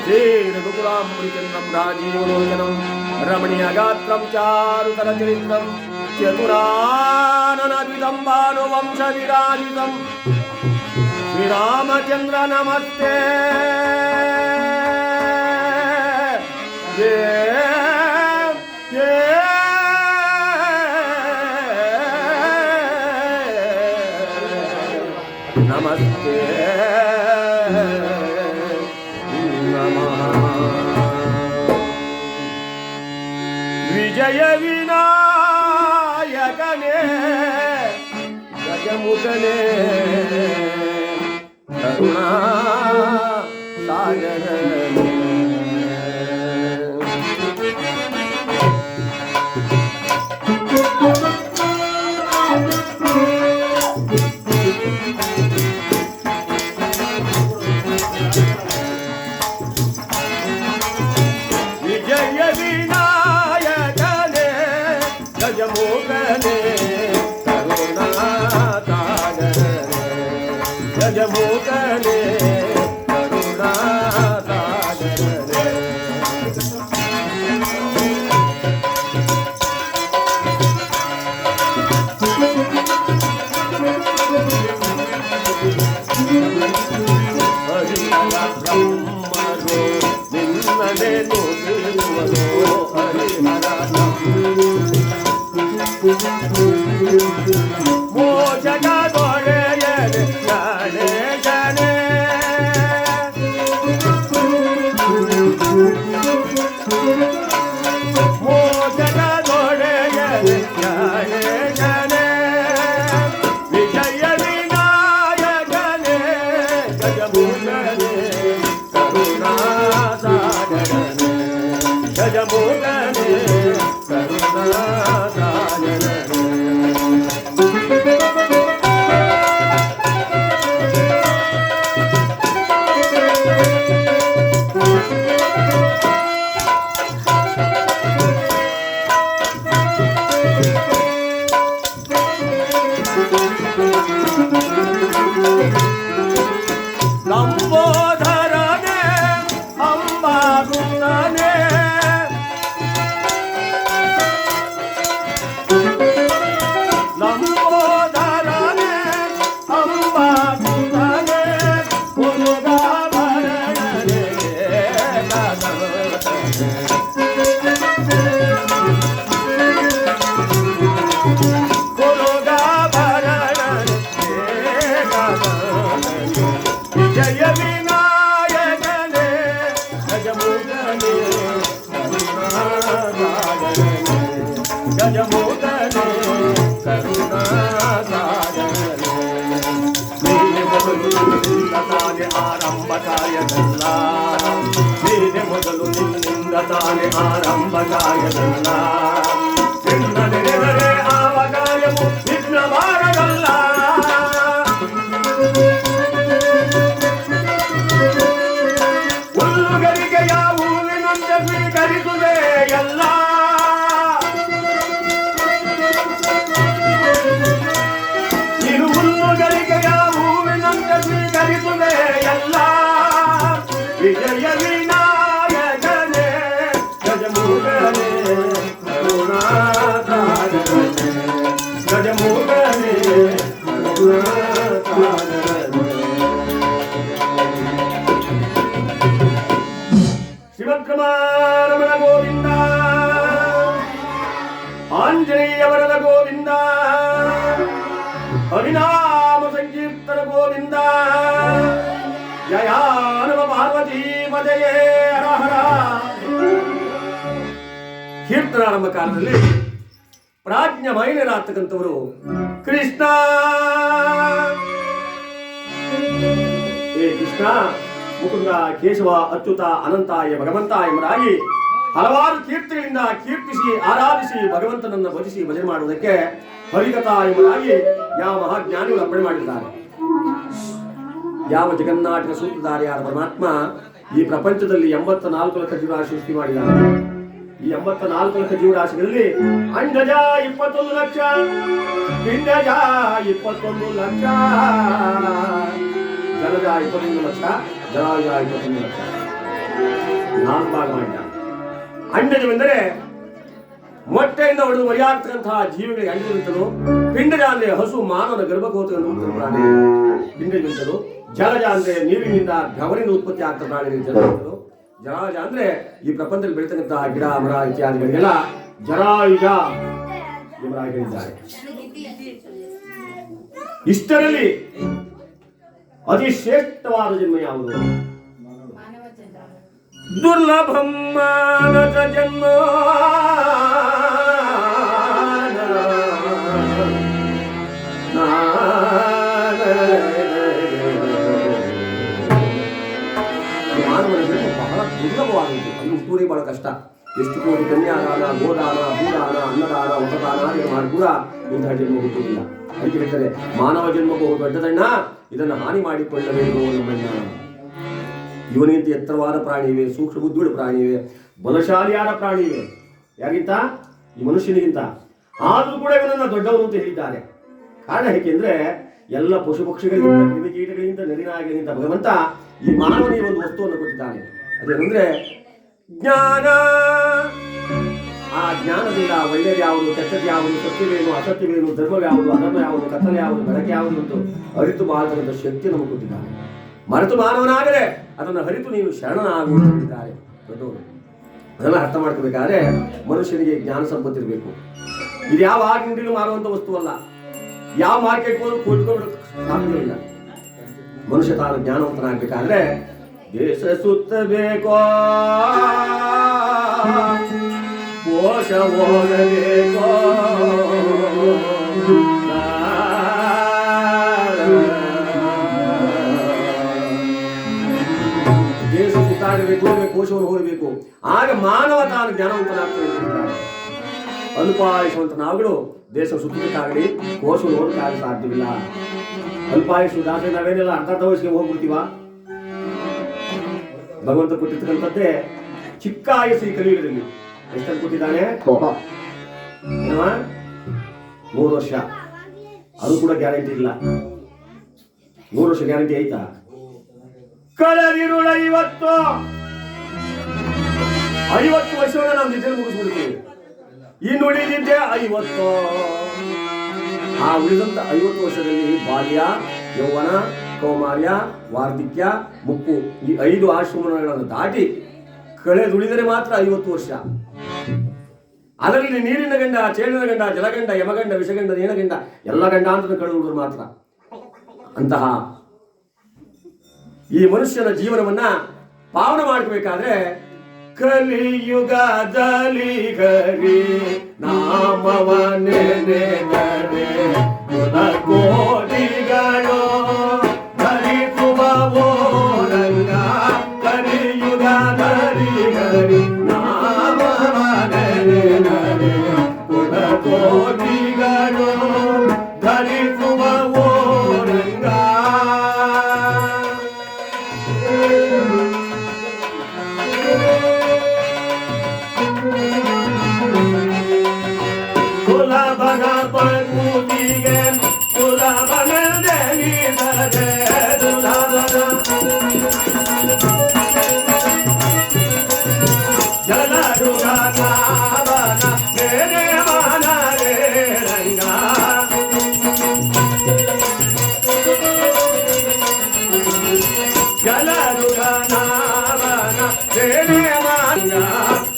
ಶ್ರೀ ರಘುಕುಲಾಮೃತಚಂದ್ರಂ ರಾಜೀವಲೋಚನಂ ರಮಣೀಯಗಾತ್ರಂ ಚಾರುತರಚರಿತ್ರಂ ಚತುರಾನನದ್ವಿಧಂ ಭಾನುವಂಶವಿರಾಜಿತಂ ಶ್ರೀರಾಮಚಂದ್ರ ನಮಸ್ತೆ. ನಮಸ್ತೆ ನಮಃ. ವಿಜಯ ವಿನಾಯಕನೇ ಗಜಮುಖನೇ ಕರುಣಾ ಸಾಗರನೇ. ವಿಜಯ ವಿನಾಯಕನೇ ಗಜಮುಖನೇ ಕರುಣಾ ಸಾಗರನೇ. ಗಜಮುಖನೇ ಕರುಣಾ ಸಾಗರನೇ. ಹರಿಹರ ಬ್ರಹ್ಮರು ನಿನ್ನನೆ ನುಡಿಯುವರು. ಹರಿಹರ ಮೋಚಕ ದೊರೆಯನೆ ಗಣೇಶನೇ. ಮೋಚಕ ದೊರೆಯನೆ ಗಣೇಶನೇ. ವಿಜಯ ವಿನಾಯಕನೇ ಗಜಮುಖನೇ ಕರುಣಾ ಸಾಗರನೇ. ಗಜಮುಖನೇ ಕರುಣಾ ಸಾಗರನೇ. ಲಂಬೋದರನೇ ಅಂಬಾಸುರನೇ. ಲಂಬೋದರನೇ ಅಂಬಾಸುರನೇ ಮುರುಘಾಭರಣನೇ ಕದಮನೇ. ವಿಜಯ ವಿನಾಯಕನೇ ಗಜಮುಖನೇ ಕರುಣಾ ಸಾಗರನೇ. ಗಜಮುಖನೇ ಕರುಣಾ ಸಾಗರನೇ. ನೀನೆ ಮೊದಲು ನಿನ್ನಿಂದ ತಾನೆ ಆರಂಭ ಕಾರ್ಯದಲ್ಲ. ನೀನೆ ಮೊದಲು ನಿನ್ನಿಂದ ತಾನೆ ಆರಂಭ ಕಾರ್ಯದಲ್ಲ. ನಿನ್ನ ನೆನೆದರೆ ಆವ ಕಾರ್ಯವು ವಿಘ್ನ ಬಾರದಲ್ಲ. ಹುಲ್ಲುಗರಿಗೆಯ ಹೂವಿನಂತೆ ಸ್ವೀಕರಿಸುವೆ ಎಲ್ಲ. ನೀನು ಹುಲ್ಲುಗರಿಗೆಯ ಹೂವಿನಂತೆ ಸ್ವೀಕರಿಸುವೆ ಎಲ್ಲ. ವಿಜಯ ವಿನಾಯಕನೇ ಗಜಮುಖನೇ ಕರುಣಾ ಸಾಗರನೇ. ಗಜಮುಖನೇ ಕರುಣಾ ಸಾಗರನೇ. ಶಿವಕುಮಾರಮಣ ಗೋವಿಂದ. ಆಂಜನೇಯ ವರದ ಗೋವಿಂದ. ಹರಿನಾಮ ಸಂಕೀರ್ತನ ಗೋವಿಂದ. ಜಯ ನಮ ಪಾರ್ವತಿ ಪದಯೇ ಹರ ಹರ. ಕೀರ್ತನಾರಂಭ ಕಾಲದಲ್ಲಿ ಪ್ರಾಜ್ಞ ಮಹಿಳೆಯರಾಗ್ತಕ್ಕಂಥವರು ಕೃಷ್ಣ ಹೇ ಕೃಷ್ಣ ಮುಕುಂದ ಕೇಶವ ಅಚ್ಯುತ ಅನಂತಾಯ ಭಗವಂತ ಎಂಬುದಾಗಿ ಹಲವಾರು ಕೀರ್ತನೆಗಳಿಂದ ಕೀರ್ತಿಸಿ ಆರಾಧಿಸಿ ಭಗವಂತನನ್ನು ಭಜಿಸಿ ಭಜನೆ ಮಾಡುವುದಕ್ಕೆ ಹರಿಕಥಾ ಎಂಬುದಾಗಿ ಯಾವ ಮಹಾಜ್ಞಾನಿಗಳು ಅರ್ಪಣೆ ಮಾಡಿದ್ದಾರೆ. ಯಾವ ಜಗನ್ನಾಟಕ ಸೂತ್ರಧಾರಿಯಾದ ಪರಮಾತ್ಮ ಈ ಪ್ರಪಂಚದಲ್ಲಿ 84 ಲಕ್ಷ ಜೀವರಾಶಿ ಸೃಷ್ಟಿ ಮಾಡಿದ್ದಾರೆ. ಈ 84 ಲಕ್ಷ ಜೀವರಾಶಿಗಳಲ್ಲಿ ಅಂಡಜ 21 ಲಕ್ಷ, ಪಿಂಡಜ 21 ಲಕ್ಷ, ಜಲಜ 21 ಲಕ್ಷ, ಜಲಾಜ 21 ಲಕ್ಷ. 4 ಭಾಗ ಮಾಡಿದ್ದಾನೆ. ಅಂಡಜವೆಂದರೆ ಮೊಟ್ಟೆಯಿಂದ ಹೊಡೆದು ಮರಿಯಾಗ್ತಕ್ಕಂತಹ ಜೀವಿಗಳಿಗೆ ಅಂಡಜವೆಂತಲು. ಪಿಂಡಜ ಅಂದ್ರೆ ಹಸು ಮಾನವನ ಗರ್ಭಕೋತವನ್ನು ಪ್ರಾಣಿ ಪಿಂಡಜವೆಂತಲು. ಜಲಜ ಅಂದ್ರೆ ನೀರಿನಿಂದ ಬೆವರಿನಿಂದ ಉತ್ಪತ್ತಿ ಆಗ್ತದೆ ಪ್ರಾಣಿಗಳಿಗೆ ಜಲಜ. ಜರಾಯುಜ ಅಂದ್ರೆ ಈ ಪ್ರಪಂಚದಲ್ಲಿ ಬೆಳೀತಕ್ಕಂತಹ ಗಿಡ ಮರ ಇತ್ಯಾದಿಗಳಿಗೆಲ್ಲ ಜರಾಯುಜ ಎಂಬುದಾಗಿದ್ದಾರೆ. ಇಷ್ಟರಲ್ಲಿ ಅತಿ ಶ್ರೇಷ್ಠವಾದ ಜನ್ಮ ಯಾವುದು? ದುರ್ಲಭಂ ಮಾನವ ಜನ್ಮ. ಮಾನವನ ಜನ್ಮ ಬಹಳ ದುರ್ಲಭವಾಗಿದೆ. ಅದು ಹುಟ್ಟುವರಿಗೆ ಬಹಳ ಕಷ್ಟ. ಎಷ್ಟು ಕೋಟಿ ಕನ್ಯಾದಾನ, ಗೋದಾನ, ಭೂದಾನ, ಅನ್ನದಾನ, ಹೊಸದಾನ ಮಾಡಿ ಕೂಡ ಇಂತಹ ಜನ್ಮ ಹುಟ್ಟುವುದಿಲ್ಲ. ಅದಕ್ಕೆ ಹೇಳ್ತಾರೆ ಮಾನವ ಜನ್ಮಕ್ಕೂ ದೊಡ್ಡದಣ್ಣ, ಇದನ್ನು ಹಾನಿ ಮಾಡಿಕೊಳ್ಳಬೇಕು ನಮ್ಮಣ್ಣ. ಇವನಿಗಿಂತ ಎತ್ತರವಾದ ಪ್ರಾಣಿ ಇವೆ, ಸೂಕ್ಷ್ಮ ಬುದ್ಧಿಯುಳ್ಳ ಪ್ರಾಣಿ ಇವೆ, ಬಲಶಾಲಿಯಾದ ಪ್ರಾಣಿ ಇವೆ. ಯಾಗಿಂತ? ಈ ಮನುಷ್ಯನಿಗಿಂತ. ಆದರೂ ಕೂಡ ಇವನನ್ನ ದೊಡ್ಡವನು ಅಂತ ಹೇಳಿದ್ದಾರೆ. ಕಾರಣ ಏಕೆಂದ್ರೆ ಎಲ್ಲ ಪಶು ಪಕ್ಷಿಗಳಿಗಿಂತ, ಕ್ರಿಮಿಕೀಟಗಳಿಗಿಂತ, ನರಿನಾಗಿಗಿಂತ ಭಗವಂತ ಈ ಮಾನವನಿಗೆ ಒಂದು ವಸ್ತುವನ್ನು ಕೊಟ್ಟಿದ್ದಾನೆ. ಅದೇನೆಂದ್ರೆ ಜ್ಞಾನ. ಆ ಜ್ಞಾನದಿಂದ ಒಳ್ಳೆಯದು ಯಾವುದು, ಕೆಟ್ಟದ್ದು ಯಾವುದು, ಸತ್ಯವೇನು, ಅಸತ್ಯವೇನು, ಧರ್ಮವ್ಯಾವುದು, ಅಧರ್ಮ ಯಾವುದು, ಕತ್ತಲೆ ಯಾವುದು, ಬೆಳಕೆ ಯಾವುದು ಅಂತ ಅರಿತು ಬಾಳ್ತಕ್ಕಂಥ ಶಕ್ತಿ ನಮಗೆ ಕೊಟ್ಟಿದ್ದಾನೆ. ಮರೆತು ಮಾನವನಾಗದೆ ಅದನ್ನು ಹರಿತು ನೀನು ಶರಣನಾಗುತ್ತಿದ್ದಾರೆ ದೊಡ್ಡವರು. ಅದೆಲ್ಲ ಅರ್ಥ ಮಾಡ್ಕೋಬೇಕಾದ್ರೆ ಮನುಷ್ಯನಿಗೆ ಜ್ಞಾನ ಸಂಪತ್ತಿರಬೇಕು. ಇದು ಯಾವ ಅಂಗಡಿಗೂ ಮಾರುವಂತ ವಸ್ತು ಅಲ್ಲ. ಯಾವ ಮಾರ್ಕೆಟ್ ಹೋದ್ರು ಕೊಟ್ಕೊಂಡು ಸಾಧ್ಯವಿಲ್ಲ. ಮನುಷ್ಯ ತಾನು ಜ್ಞಾನವಂತನಾಗಬೇಕಾದ್ರೆ ದೇಶ ಸುತ್ತಬೇಕೋ, ಕೋಶ ಹೋಗಬೇಕೋ, ದೇಶ ಸುತ್ತಾಡಬೇಕು, ಕೋಶವನ್ನು ಹೋಗಬೇಕು. ಆಗ ಮಾನವ ತಾನು ಜ್ಞಾನವಂತನಾಗ್ತಾನೆ. ಅಲ್ಪಾಯುಷವಂತ ನಾವುಗಳು ದೇಶ ಸುತ್ತಲಿಕ್ಕಾಗಲಿ ಕೋಶವನ್ನು ಹೋಗಕ್ಕಾಗಲಿ ಸಾಧ್ಯವಿಲ್ಲ. ಅಲ್ಪಾಯುಷ ದಾಸೆ ನಾವೇನೆಲ್ಲ ಅರ್ಧ ವಯಸ್ಸಿಗೆ ಹೋಗ್ಬಿಡ್ತೀವ. ಭಗವಂತ ಕೊಟ್ಟಿರ್ತಕ್ಕಂಥದ್ದೇ ಚಿಕ್ಕ ಆಯಸ್ಸು. ಈ ಕಲಿಯುಗದಲ್ಲಿ ಎಷ್ಟನ್ನು ಕೊಟ್ಟಿದ್ದಾನೆ? 3 ವರ್ಷ. ಅದು ಕೂಡ ಗ್ಯಾರಂಟಿ ಇಲ್ಲ. 3 ವರ್ಷ ಗ್ಯಾರಂಟಿ ಐತಾ? ಕಳೆದಿರುಳ 50 ವರ್ಷವನ್ನ ನಾವು ನಿಜ ಮುಗಿಸ್ಬಿಡ್ತೀವಿ. ಇನ್ನು ಉಳಿದಿದ್ದೆ 50. ಆ ಉಳಿದಂತ 50 ವರ್ಷದಲ್ಲಿ ಬಾಲ್ಯ, ಯೌವನ, ಕೌಮಾರ್ಯ, ವಾರ್ಧಿಕ್ಯ, ಮುಪ್ಪು ಈ 5 ಆಶ್ರಮಗಳನ್ನು ದಾಟಿ ಕಳೆದುಳಿದರೆ ಮಾತ್ರ 50 ವರ್ಷ. ಅದರಲ್ಲಿ ನೀರಿನ ಗಂಡ, ಚೇಳಿನ ಗಂಡ, ಜಲಗಂಡ, ಯಮಗಂಡ, ವಿಷಗಂಡ, ನೇಣಗಂಡ ಎಲ್ಲ ಗಂಡ ಅಂತ ಕಳೆದುಳಿದ್ರು ಮಾತ್ರ. ಅಂತಹ ಈ ಮನುಷ್ಯನ ಜೀವನವನ್ನ ಪಾವನ ಮಾಡ್ಕೋಬೇಕಾದ್ರೆ ಕಲಿಯುಗದಲ್ಲಿ ಹರಿ ನಾಮವ ನೆನೆದರೆ ಕೋಟಿಗಳು ಧರಿಸುವವೋ ರಂಗ. ಕಲಿಯುಗದಲ್ಲಿ ಹರಿ ನಾಮವ ನೆನೆದರೆ ಕೋಟಿಗಳು ಧರಿಸುವವೋ ರಂಗ. ಸುಲಭನ ಪಂಗುತಿಗೆ ಸುಲಭನ ಜನಿಸದೆ ಜಲರುಗನಾವನ ಬೇರೆ ಮನರೇ ರಂಗ. ಜಲರುಗನಾವನ ಬೇರೆ ಮನ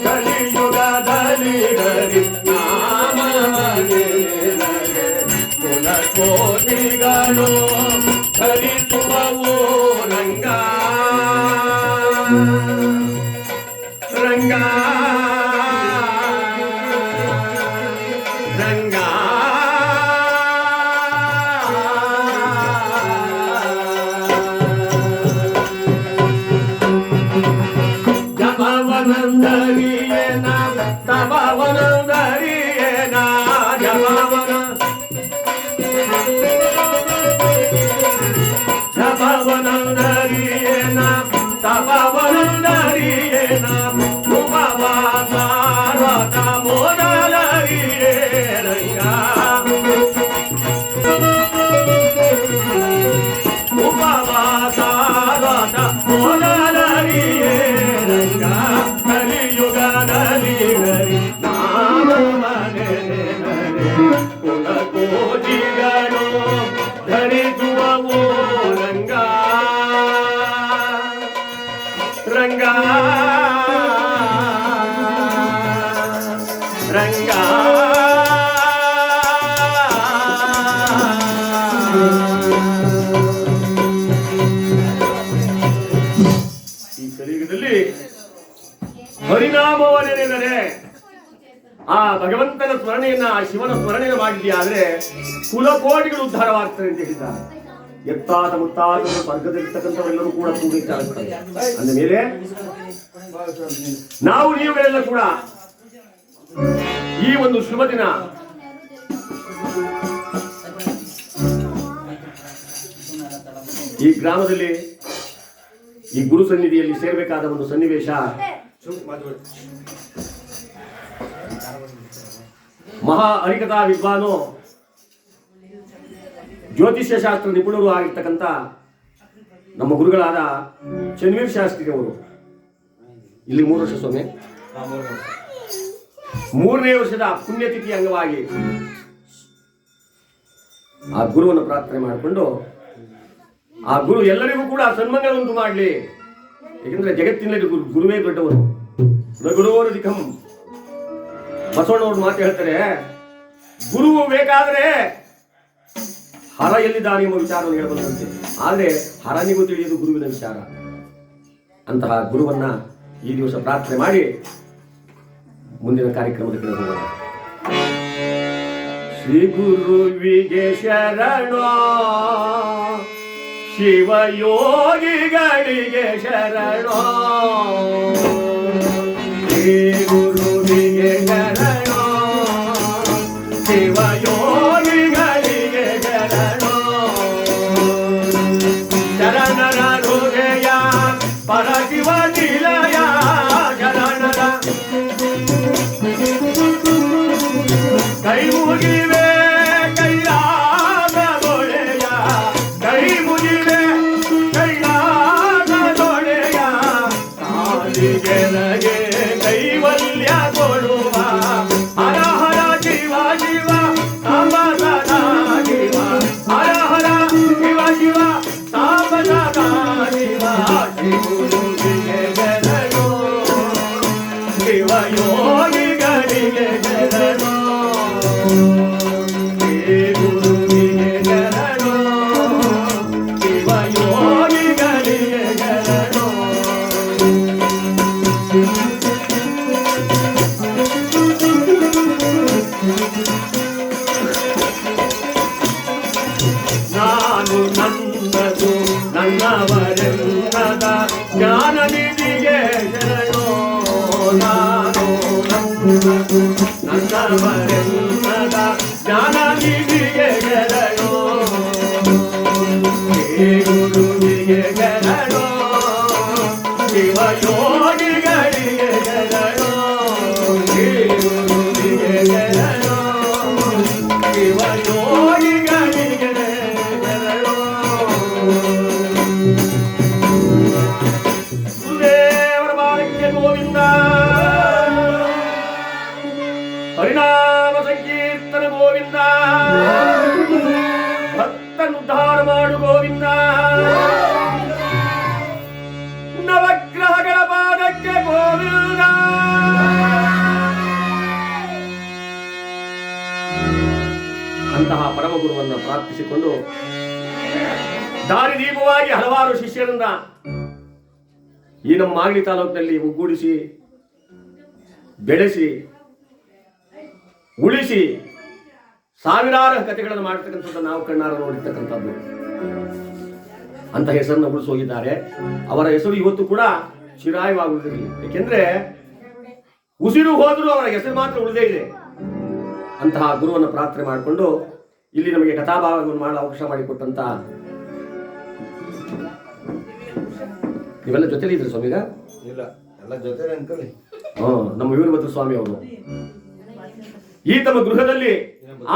ಕಲಿಯುಗದಲ್ಲಿ ಹರಿ ಕೋಟಿಗಳು ಧರಿಸುವವೋ ರಂಗ. ರಂಗ ರಂಗ ಜಪವನಂದರಿಯೇನ ತಪವನಂದರಿಯೇನ ಜಪವನ ಜಪವನಂದರಿಯೇನ ತಪವನಂದರಿಯೇನ ಉಪವಾಸಾರತ ಮೊದಲರಿಯೇ ರಂಗ. ಉಪವಾಸಾರತ ಮೊದಲರಿಯೇ ರಂಗ. ಹರಿ ನಾಮವನೆನೆದರೆ ಕುಲಕೋಟಿಗಳು ಧರಿಸುವವೋ ರಂಗ ರಂಗ ರಂಗ ಈ ಕಲಿಯುಗದಲ್ಲಿ ಹರಿನಾಮವನೆನೆದರೆ ಆ ಭಗವಂತನ ಸ್ಮರಣೆಯನ್ನ ಆ ಶಿವನ ಸ್ಮರಣೆಯನ್ನು ಮಾಡಿದ್ಯಾ ಆದ್ರೆ ಕುಲಕೋಟಿಗಳು ಉದ್ಧಾರವಾಗ್ತಾರೆ ಅಂತ ಹೇಳಿದ್ದಾರೆ. ಎತ್ತಾದ ಮುತ್ತಾದ ಸ್ವರ್ಗದಲ್ಲಿರ್ತಕ್ಕಂಥವರೆಲ್ಲರೂ ಕೂಡ ಕೂಡಿದ್ದಾರೆ. ಅಂದ ಮೇಲೆ ನಾವು ನೀವುಗಳೆಲ್ಲ ಕೂಡ ಈ ಒಂದು ಶುಭ ದಿನ ಈ ಗ್ರಾಮದಲ್ಲಿ ಈ ಗುರು ಸನ್ನಿಧಿಯಲ್ಲಿ ಸೇರಬೇಕಾದ ಒಂದು ಸನ್ನಿವೇಶ. ಮಹಾ ಹರಿಕಥಾ ವಿದ್ವಾನು ಜ್ಯೋತಿಷ್ಯ ಶಾಸ್ತ್ರ ನಿಪುಣರು ಆಗಿರ್ತಕ್ಕಂಥ ನಮ್ಮ ಗುರುಗಳಾದ ಚನ್ವೀರ್ ಶಾಸ್ತ್ರಿ ಅವರು ಇಲ್ಲಿ 3 ವರ್ಷ ಸ್ವಾಮಿ 3ನೇ ವರ್ಷದ ಪುಣ್ಯತಿಥಿ ಅಂಗವಾಗಿ ಆ ಗುರುವನ್ನು ಪ್ರಾರ್ಥನೆ ಮಾಡಿಕೊಂಡು ಆ ಗುರು ಎಲ್ಲರಿಗೂ ಕೂಡ ಸನ್ಮಂಗಲ ಉಂಟು ಮಾಡಲಿ. ಏಕೆಂದ್ರೆ ಜಗತ್ತಿನಲ್ಲಿ ಗುರುವೇ ದೊಡ್ಡವರು. ಗುರುವೋರಧಿಕಂ ಬಸವಣ್ಣವ್ರು ಮಾತು ಹೇಳ್ತಾರೆ, ಗುರುವು ಬೇಕಾದರೆ ಹರ ಎಲ್ಲಿದ್ದಾನೆ ಎಂಬ ವಿಚಾರವನ್ನು ಹೇಳಬಲ್ಲಂತೆ. ಆದರೆ ಹರನಿಗೂ ತಿಳಿಯುವುದು ಗುರುವಿನ ವಿಚಾರ. ಅಂತಹ ಗುರುವನ್ನ ಈ ದಿವಸ ಪ್ರಾರ್ಥನೆ ಮಾಡಿ ಮುಂದಿನ ಕಾರ್ಯಕ್ರಮದ ಕಡೆ ಹೋಗೋಣ. ಶ್ರೀ ಗುರುವಿಗೆ ಶರಣೋ ಶಿವಯೋಗಿಗಳಿಗೆ ಶರಣೋ ಶ್ರೀ ಗುರುವಿಗೆ ಶರಣೋ ಶಿವಯೋಗಿಗಳಿಗೆ ಶರಣೋ ಶರಣರ ಹೃದಯ ಪರಶಿವ ನಿಲಯ ಶರಣರ ಕೈ ಮುಗಿವೆ ಕೈಲಾಸ ದೊಳೆಯ ಕೈ ಮುಗಿವೆ ಕೈಲಾಸ ದೊಳೆಯ ಕಾಲಿಗೆಲಗೆ ಕೈವಲ್ಯ ಕೊಡುವ ಹರ ಹರ ಶಿವ ಶಿವ ಸಾಂಬ ಸದಾ ಶಿವ ಹರ ಹರ ಶಿವ ಶಿವ ಸಾಂಬ ಸದಾ ಶಿವ ಶಿವನಿಗೆ ಶರಣೋ ಶಿವಯೋಗಿಗಳಿಗೆ ಶರಣೋ ಶ್ರೀ ಗುರುವಿಗೆ ಶರಣೋ ಶಿವಯೋಗಿಗಳಿಗೆ ಶರಣೋ. ನಾನು ನನ್ನದು ನನ್ನವರೆಲ್ಲದ ಜ್ಞಾನ ನಿಧಿಗೆ ಶರಣೋ ನಾನು ನನ್ನದು ನನ್ನವರೆಲ್ಲದ ಜ್ಞಾನ ನಿಧಿಗೆ ಶರಣೋ ಹೇ ಗುರುವಿಗೆ ಶರಣೋ ಶಿವಯೋಗಿಗಳಿಗೆ ಶರಣೋ ಹೇ ಗುರುವಿಗೆ ಶರಣೋ ಶಿವಯೋಗಿಗಳಿಗೆ ಶರಣೋ. ದೇವರ ಬಾಲಕ್ಕೆ ಗೋವಿಂದ ಹರಿನಾಮ ಸಂಕೀರ್ತನ ಗೋವಿಂದ ಭಕ್ತನುದ್ಧಾರ ಮಾಡು ಗೋವಿಂದ ನವಗ್ರಹಗಳ ಪಾದಕ್ಕೆ ಗೋವಿಂದ. ಅಂತಹ ಪರಮಗುರುವನ್ನು ಪ್ರಾರ್ಥಿಸಿಕೊಂಡು ದಾರಿದೀಪವಾಗಿ ಹಲವಾರು ಶಿಷ್ಯರನ್ನ ಈ ನಮ್ಮ ಮಾಗಡಿ ತಾಲೂಕಿನಲ್ಲಿ ಒಗ್ಗೂಡಿಸಿ ಬೆಳೆಸಿ ಉಳಿಸಿ ಸಾವಿರಾರು ಕಥೆಗಳನ್ನು ಮಾಡತಕ್ಕಂಥದ್ದು ನಾವು ಕಣ್ಣಾರ ನೋಡಿರ್ತಕ್ಕಂಥದ್ದು. ಅಂತ ಹೆಸರನ್ನು ಉಳಿಸೋಗಿದ್ದಾರೆ. ಅವರ ಹೆಸರು ಇವತ್ತು ಕೂಡ ಚಿರಾಯವಾಗುವುದಿಲ್ಲ. ಏಕೆಂದ್ರೆ ಉಸಿರು ಹೋದರೂ ಅವರ ಹೆಸರು ಮಾತ್ರ ಉಳಿದೇ ಇದೆ. ಅಂತಹ ಗುರುವನ್ನು ಪ್ರಾರ್ಥನೆ ಮಾಡಿಕೊಂಡು ಇಲ್ಲಿ ನಮಗೆ ಕಥಾಭಾಗವನ್ನು ಮಾಡಲು ಅವಕಾಶ ಮಾಡಿಕೊಟ್ಟಂತ ನೀವೆಲ್ಲ ಜೊತೆಲಿ ಇದ್ರಿ ಸ್ವಾಮಿಗ? ಇಲ್ಲ, ಎಲ್ಲ ಜೊತೆ ಅನ್ಕೊಳ್ಳಿ. ನಮ್ಮ ವೀರಭದ್ರ ಸ್ವಾಮಿ ಅವರು ಈ ತಮ್ಮ ಗೃಹದಲ್ಲಿ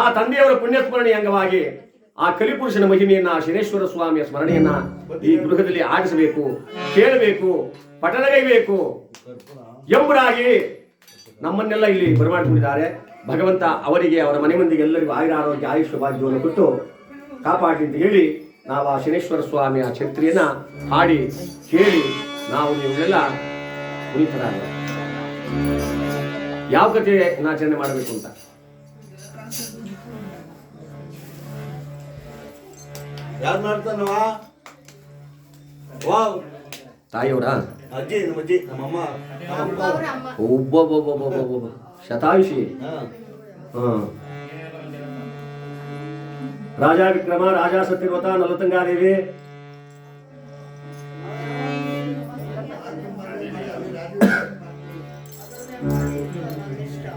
ಆ ತಂದೆಯವರ ಪುಣ್ಯಸ್ಮರಣೆಯ ಅಂಗವಾಗಿ ಆ ಕಲಿಪುರುಷನ ಮಹಿಮೆಯನ್ನ ಶನೇಶ್ವರ ಸ್ವಾಮಿಯ ಸ್ಮರಣೆಯನ್ನ ಈ ಗೃಹದಲ್ಲಿ ಆಡಿಸಬೇಕು, ಕೇಳಬೇಕು, ಪಠಣಗೈಬೇಕು ಎಂಬುದಾಗಿ ನಮ್ಮನ್ನೆಲ್ಲ ಇಲ್ಲಿ ಬರಮಾಡಿಕೊಂಡಿದ್ದಾರೆ. ಭಗವಂತ ಅವರಿಗೆ ಅವರ ಮನೆ ಮಂದಿಗೆ ಎಲ್ಲರಿಗೂ ಆಯುರ ಆರೋಗ್ಯ ಆಯುಷ್ಯ ಭಾಗ್ಯವನ್ನು ಕೊಟ್ಟು ಕಾಪಾಡಿ ಅಂತ ಹೇಳಿ ನಾವು ಆ ಶನೇಶ್ವರ ಸ್ವಾಮಿಯ ಛತ್ರಿಯನ್ನ ಹಾಡಿ ಕೇಳಿ ನಾವು ನೀವೆಲ್ಲ ಪುನೀತರಾಗ ಯಾವ ಕಥೆ ಆಚರಣೆ ಮಾಡಬೇಕು ಅಂತ ಯಾರು ಮಾಡ್ತಾನವ? ವಾವ್, ತಾಯಿಯವರ ಅಜ್ಜಿ, ನಮ್ಮ ಅಜ್ಜಿ, ನಮ್ಮಮ್ಮ, ನಮ್ಮಪ್ಪ. ಒಬ್ಬೊಬ್ಬೊಬ್ಬೊಬ್ಬೊಬ್ಬೊಬ್ಬ ಶತಾಯುಷಿ. ರಾಜಾ ವಿಕ್ರಮ, ರಾಜಾ ಸತ್ಯವ್ರತ, ನಲತಂಗಾದೇವಿ